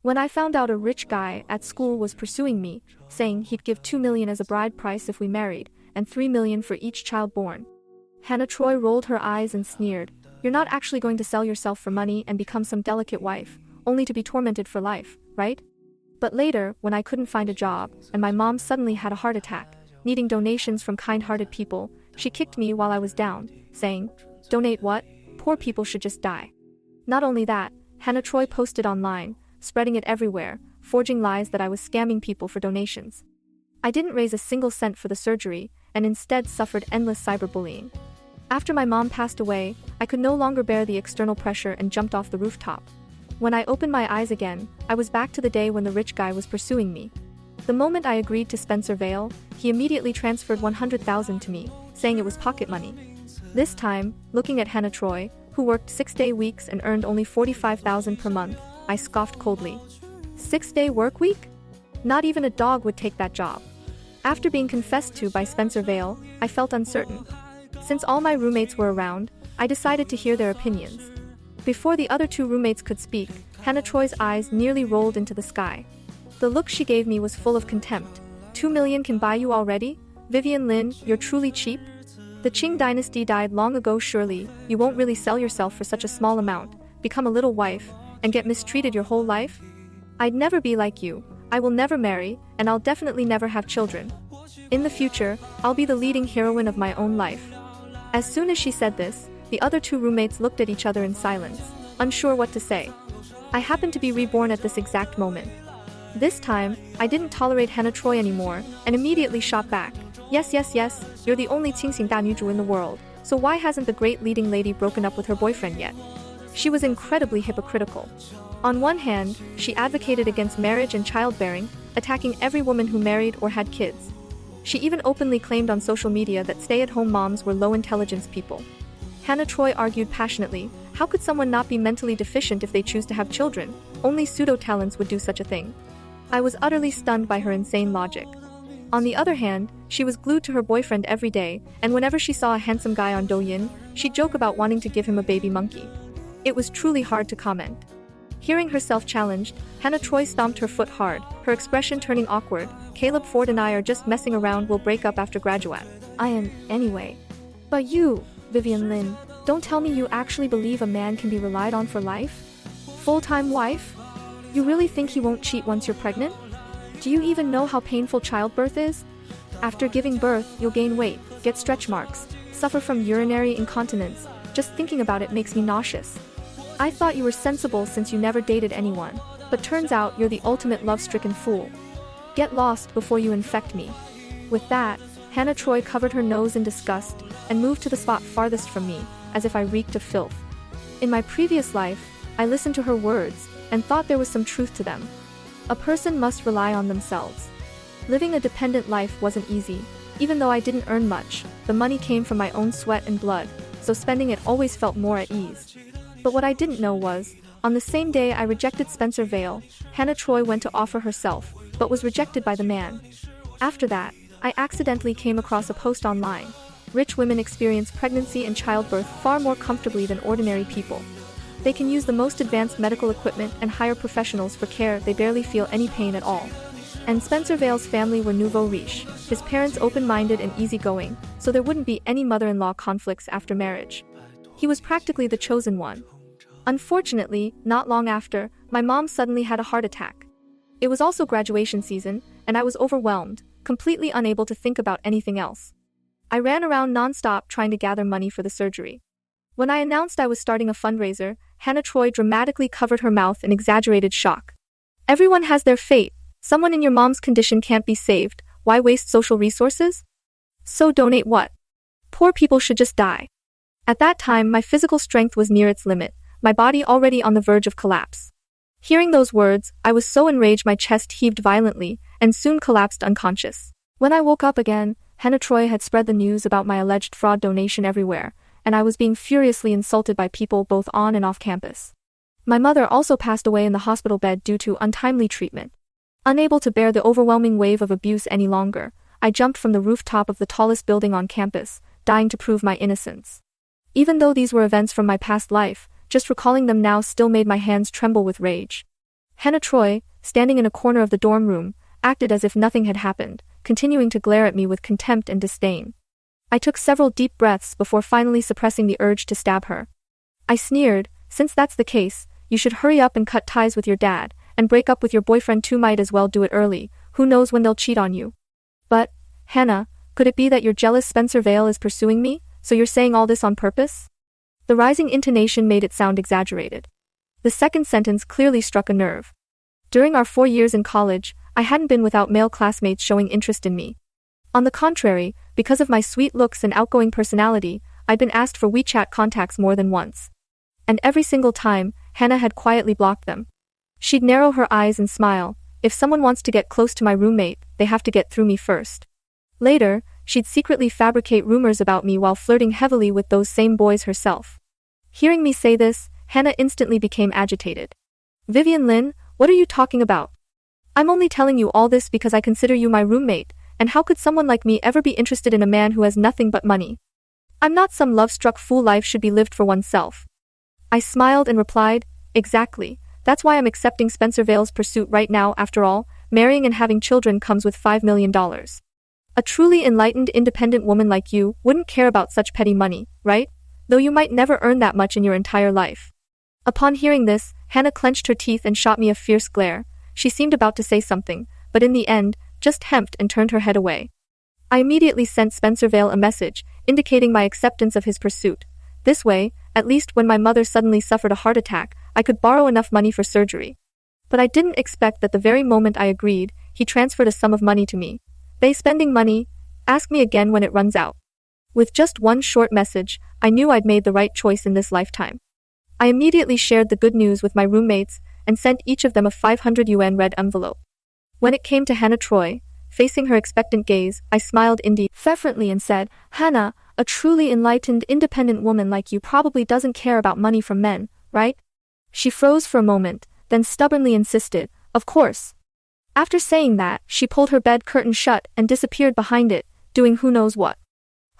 When I found out a rich guy at school was pursuing me, saying he'd give 2 million as a bride price if we married, and 3 million for each child born. Hannah Troy rolled her eyes and sneered, "You're not actually going to sell yourself for money and become some delicate wife, only to be tormented for life, right?" But later, when I couldn't find a job, and my mom suddenly had a heart attack, needing donations from kind-hearted people, she kicked me while I was down, saying, "Donate what? Poor people should just die." Not only that, Hannah Troy posted online, spreading it everywhere, forging lies that I was scamming people for donations. I didn't raise a single cent for the surgery, and instead suffered endless cyberbullying. After my mom passed away, I could no longer bear the external pressure and jumped off the rooftop. When I opened my eyes again, I was back to the day when the rich guy was pursuing me. The moment I agreed to Spencer Vale, he immediately transferred 100,000 to me, saying it was pocket money. This time, looking at Hannah Troy, who worked 6-day weeks and earned only 45,000 per month, I scoffed coldly. 6-day work week? Not even a dog would take that job. After being confessed to by Spencer Vale, I felt uncertain. Since all my roommates were around, I decided to hear their opinions. Before the other two roommates could speak, Hannah Troy's eyes nearly rolled into the sky. The look she gave me was full of contempt. 2 million can buy you already? Vivian Lin, you're truly cheap? The Qing dynasty died long ago. Surely, you won't really sell yourself for such a small amount, become a little wife, and get mistreated your whole life? I'd never be like you. I will never marry, and I'll definitely never have children. In the future, I'll be the leading heroine of my own life. As soon as she said this, the other two roommates looked at each other in silence, unsure what to say. I happened to be reborn at this exact moment. This time, I didn't tolerate Hannah Troy anymore, and immediately shot back. Yes, you're the only Qingxing Danüzhu in the world, so why hasn't the great leading lady broken up with her boyfriend yet? She was incredibly hypocritical. On one hand, she advocated against marriage and childbearing, attacking every woman who married or had kids. She even openly claimed on social media that stay-at-home moms were low-intelligence people. Hannah Troy argued passionately, how could someone not be mentally deficient if they choose to have children? Only pseudo-talents would do such a thing. I was utterly stunned by her insane logic. On the other hand, she was glued to her boyfriend every day, and whenever she saw a handsome guy on Douyin, she'd joke about wanting to give him a baby monkey. It was truly hard to comment. Hearing herself challenged, Hannah Troy stomped her foot hard, her expression turning awkward. Caleb Ford and I are just messing around, we'll break up after graduate. I am, anyway. But you, Vivian Lin, don't tell me you actually believe a man can be relied on for life? Full-time wife? You really think he won't cheat once you're pregnant? Do you even know how painful childbirth is? After giving birth, you'll gain weight, get stretch marks, suffer from urinary incontinence. Just thinking about it makes me nauseous. I thought you were sensible since you never dated anyone, but turns out you're the ultimate love-stricken fool. Get lost before you infect me. With that, Hannah Troy covered her nose in disgust and moved to the spot farthest from me, as if I reeked of filth. In my previous life, I listened to her words and thought there was some truth to them. A person must rely on themselves. Living a dependent life wasn't easy. Even though I didn't earn much, the money came from my own sweat and blood, so spending it always felt more at ease. But what I didn't know was, on the same day I rejected Spencer Vale, Hannah Troy went to offer herself, but was rejected by the man. After that, I accidentally came across a post online. Rich women experience pregnancy and childbirth far more comfortably than ordinary people. They can use the most advanced medical equipment and hire professionals for care. They barely feel any pain at all. And Spencer Vale's family were nouveau riche, his parents open-minded and easygoing, so there wouldn't be any mother-in-law conflicts after marriage. He was practically the chosen one. Unfortunately, not long after, my mom suddenly had a heart attack. It was also graduation season, and I was overwhelmed, completely unable to think about anything else. I ran around non-stop trying to gather money for the surgery. When I announced I was starting a fundraiser, Hannah Troy dramatically covered her mouth in exaggerated shock. Everyone has their fate. Someone in your mom's condition can't be saved. Why waste social resources? So donate what? Poor people should just die. At that time, my physical strength was near its limit, my body already on the verge of collapse. Hearing those words, I was so enraged my chest heaved violently, and soon collapsed unconscious. When I woke up again, Hannah Troy had spread the news about my alleged fraud donation everywhere, and I was being furiously insulted by people both on and off campus. My mother also passed away in the hospital bed due to untimely treatment. Unable to bear the overwhelming wave of abuse any longer, I jumped from the rooftop of the tallest building on campus, dying to prove my innocence. Even though these were events from my past life, just recalling them now still made my hands tremble with rage. Hannah Troy, standing in a corner of the dorm room, acted as if nothing had happened, continuing to glare at me with contempt and disdain. I took several deep breaths before finally suppressing the urge to stab her. I sneered, since that's the case, you should hurry up and cut ties with your dad, and break up with your boyfriend too, might as well do it early, who knows when they'll cheat on you. But, Hannah, could it be that you're jealous Spencer Vale is pursuing me, so you're saying all this on purpose? The rising intonation made it sound exaggerated. The second sentence clearly struck a nerve. During our 4 years in college, I hadn't been without male classmates showing interest in me. On the contrary, because of my sweet looks and outgoing personality, I'd been asked for WeChat contacts more than once. And every single time, Hannah had quietly blocked them. She'd narrow her eyes and smile, if someone wants to get close to my roommate, they have to get through me first. Later, she'd secretly fabricate rumors about me while flirting heavily with those same boys herself. Hearing me say this, Hannah instantly became agitated. Vivian Lin, what are you talking about? I'm only telling you all this because I consider you my roommate, and how could someone like me ever be interested in a man who has nothing but money? I'm not some love-struck fool, life should be lived for oneself. I smiled and replied, exactly, that's why I'm accepting Spencer Vale's pursuit right now. After all, marrying and having children comes with $5 million. A truly enlightened, independent woman like you wouldn't care about such petty money, right? Though you might never earn that much in your entire life. Upon hearing this, Hannah clenched her teeth and shot me a fierce glare. She seemed about to say something, but in the end, just hemped and turned her head away. I immediately sent Spencer Vale a message, indicating my acceptance of his pursuit. This way, at least when my mother suddenly suffered a heart attack, I could borrow enough money for surgery. But I didn't expect that the very moment I agreed, he transferred a sum of money to me. They spending money, ask me again when it runs out. With just one short message, I knew I'd made the right choice in this lifetime. I immediately shared the good news with my roommates and sent each of them a 500 yuan red envelope. When it came to Hannah Troy, facing her expectant gaze, I smiled indifferently and said, Hannah, a truly enlightened, independent woman like you probably doesn't care about money from men, right? She froze for a moment, then stubbornly insisted, of course. After saying that, she pulled her bed curtain shut and disappeared behind it, doing who knows what.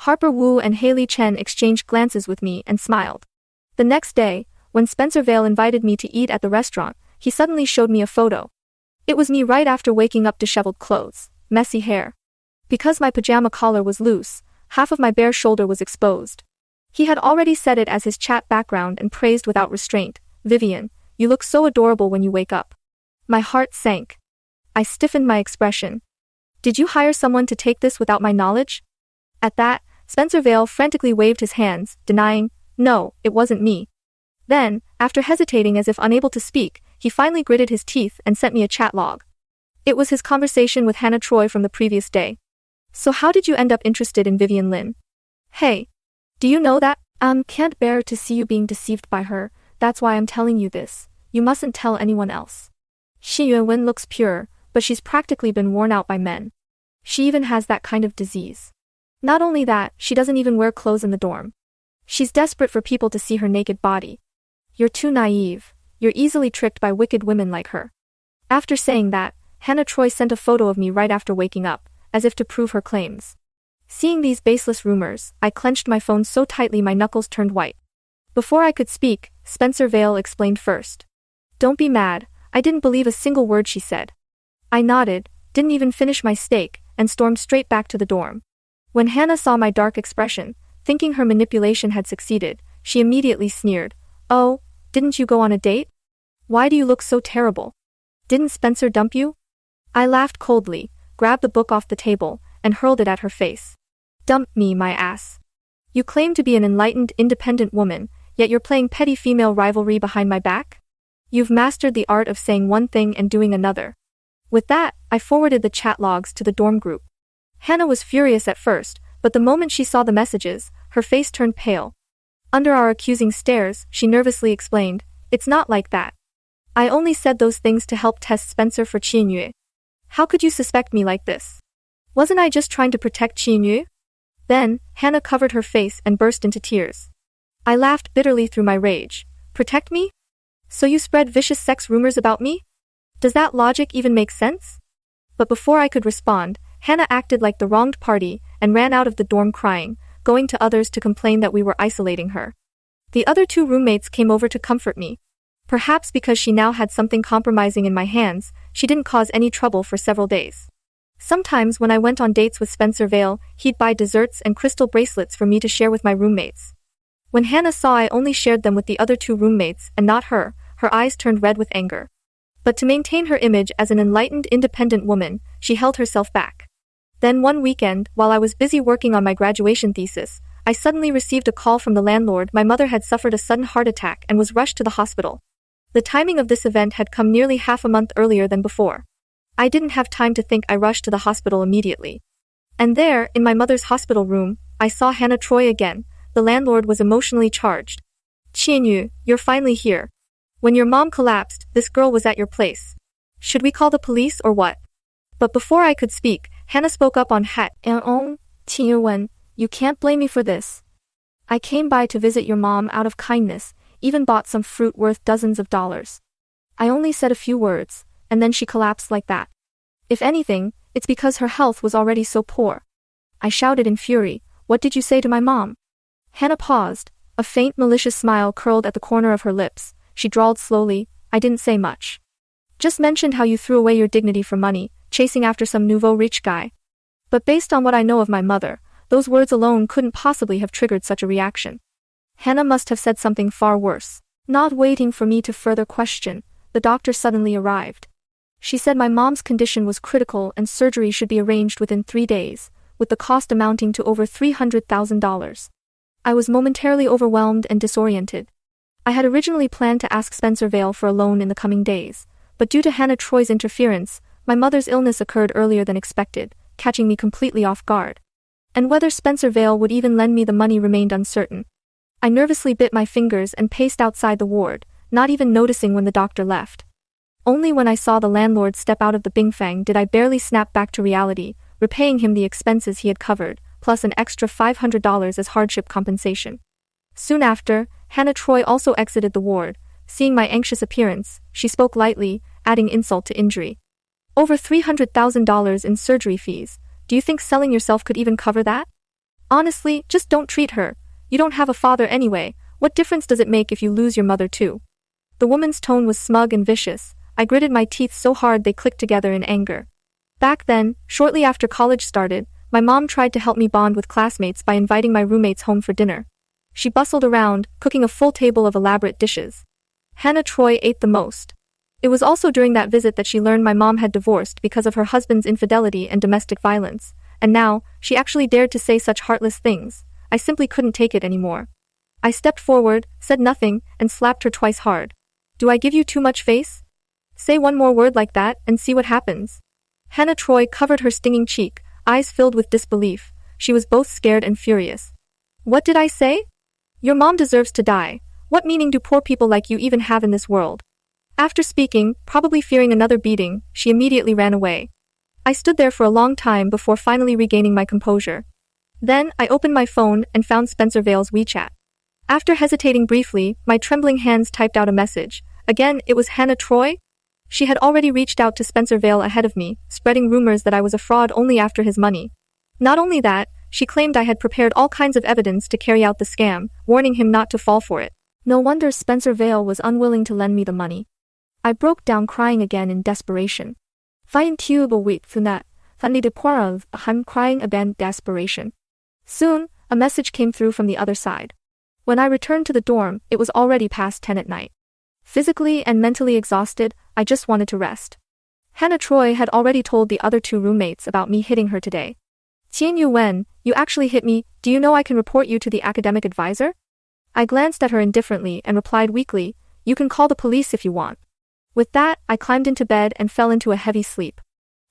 Harper Wu and Haley Chen exchanged glances with me and smiled. The next day, when Spencer Vale invited me to eat at the restaurant, he suddenly showed me a photo. It was me right after waking up, disheveled clothes, messy hair. Because my pajama collar was loose, half of my bare shoulder was exposed. He had already set it as his chat background and praised without restraint, Vivian, you look so adorable when you wake up. My heart sank. I stiffened my expression. Did you hire someone to take this without my knowledge? At that, Spencer Vale frantically waved his hands, denying, no, it wasn't me. Then, after hesitating as if unable to speak, he finally gritted his teeth and sent me a chat log. It was his conversation with Hannah Troy from the previous day. So how did you end up interested in Vivian Lin? Hey. Do you know that? Can't bear to see you being deceived by her, that's why I'm telling you this. You mustn't tell anyone else. Xi Yuanwen looks pure, but she's practically been worn out by men. She even has that kind of disease. Not only that, she doesn't even wear clothes in the dorm. She's desperate for people to see her naked body. You're too naive. You're easily tricked by wicked women like her. After saying that, Hannah Troy sent a photo of me right after waking up, as if to prove her claims. Seeing these baseless rumors, I clenched my phone so tightly my knuckles turned white. Before I could speak, Spencer Vale explained first. Don't be mad, I didn't believe a single word she said. I nodded, didn't even finish my steak, and stormed straight back to the dorm. When Hannah saw my dark expression, thinking her manipulation had succeeded, she immediately sneered. Oh, didn't you go on a date? Why do you look so terrible? Didn't Spencer dump you? I laughed coldly, grabbed the book off the table, and hurled it at her face. Dump me, my ass. You claim to be an enlightened, independent woman, yet you're playing petty female rivalry behind my back? You've mastered the art of saying one thing and doing another. With that, I forwarded the chat logs to the dorm group. Hannah was furious at first, but the moment she saw the messages, her face turned pale. Under our accusing stares, she nervously explained, it's not like that. I only said those things to help test Spencer for Qianyue. How could you suspect me like this? Wasn't I just trying to protect Qianyue? Then, Hannah covered her face and burst into tears. I laughed bitterly through my rage. Protect me? So you spread vicious sex rumors about me? Does that logic even make sense? But before I could respond, Hannah acted like the wronged party and ran out of the dorm crying, going to others to complain that we were isolating her. The other two roommates came over to comfort me. Perhaps because she now had something compromising in my hands, she didn't cause any trouble for several days. Sometimes when I went on dates with Spencer Vale, he'd buy desserts and crystal bracelets for me to share with my roommates. When Hannah saw I only shared them with the other two roommates and not her, her eyes turned red with anger. But to maintain her image as an enlightened, independent woman, she held herself back. Then one weekend, while I was busy working on my graduation thesis, I suddenly received a call from the landlord. My mother had suffered a sudden heart attack and was rushed to the hospital. The timing of this event had come nearly half a month earlier than before. I didn't have time to think. I rushed to the hospital immediately. And there, in my mother's hospital room, I saw Hannah Troy again. The landlord was emotionally charged. Qianyu, you're finally here. When your mom collapsed, this girl was at your place. Should we call the police or what? But before I could speak, Hannah spoke up on hat. Qianyu, you can't blame me for this. I came by to visit your mom out of kindness, even bought some fruit worth dozens of dollars. I only said a few words, and then she collapsed like that. If anything, it's because her health was already so poor. I shouted in fury, what did you say to my mom? Hannah paused. A faint malicious smile curled at the corner of her lips. She drawled slowly, I didn't say much. Just mentioned how you threw away your dignity for money, chasing after some nouveau rich guy. But based on what I know of my mother, those words alone couldn't possibly have triggered such a reaction. Hannah must have said something far worse. Not waiting for me to further question, the doctor suddenly arrived. She said my mom's condition was critical and surgery should be arranged within 3 days, with the cost amounting to over $300,000. I was momentarily overwhelmed and disoriented. I had originally planned to ask Spencer Vale for a loan in the coming days, but due to Hannah Troy's interference, my mother's illness occurred earlier than expected, catching me completely off guard. And whether Spencer Vale would even lend me the money remained uncertain. I nervously bit my fingers and paced outside the ward, not even noticing when the doctor left. Only when I saw the landlord step out of the Bingfang did I barely snap back to reality, repaying him the expenses he had covered, plus an extra $500 as hardship compensation. Soon after, Hannah Troy also exited the ward. Seeing my anxious appearance, she spoke lightly, adding insult to injury. Over $300,000 in surgery fees. Do you think selling yourself could even cover that? Honestly, just don't treat her. You don't have a father anyway. What difference does it make if you lose your mother too? The woman's tone was smug and vicious. I gritted my teeth so hard they clicked together in anger. Back then, shortly after college started, my mom tried to help me bond with classmates by inviting my roommates home for dinner. She bustled around, cooking a full table of elaborate dishes. Hannah Troy ate the most. It was also during that visit that she learned my mom had divorced because of her husband's infidelity and domestic violence, and now, she actually dared to say such heartless things. I simply couldn't take it anymore. I stepped forward, said nothing, and slapped her twice hard. Do I give you too much face? Say one more word like that, and see what happens. Hannah Troy covered her stinging cheek, eyes filled with disbelief. She was both scared and furious. What did I say? Your mom deserves to die. What meaning do poor people like you even have in this world? After speaking, probably fearing another beating, she immediately ran away. I stood there for a long time before finally regaining my composure. Then, I opened my phone and found Spencer Vale's WeChat. After hesitating briefly, my trembling hands typed out a message. Again, it was Hannah Troy? She had already reached out to Spencer Vale ahead of me, spreading rumors that I was a fraud only after his money. Not only that, she claimed I had prepared all kinds of evidence to carry out the scam, warning him not to fall for it. No wonder Spencer Vale was unwilling to lend me the money. I broke down crying again in desperation. I'm crying again in desperation. Soon, a message came through from the other side. When I returned to the dorm, it was already past 10 at night. Physically and mentally exhausted, I just wanted to rest. Hannah Troy had already told the other two roommates about me hitting her today. Qianyu Wen, you actually hit me, do you know I can report you to the academic advisor? I glanced at her indifferently and replied weakly, you can call the police if you want. With that, I climbed into bed and fell into a heavy sleep.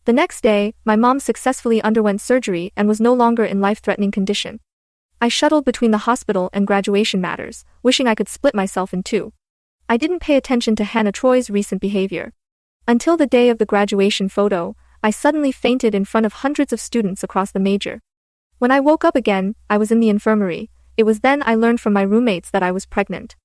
The next day, my mom successfully underwent surgery and was no longer in life-threatening condition. I shuttled between the hospital and graduation matters, wishing I could split myself in two. I didn't pay attention to Hannah Troy's recent behavior. Until the day of the graduation photo, I suddenly fainted in front of hundreds of students across the major. When I woke up again, I was in the infirmary. It was then I learned from my roommates that I was pregnant.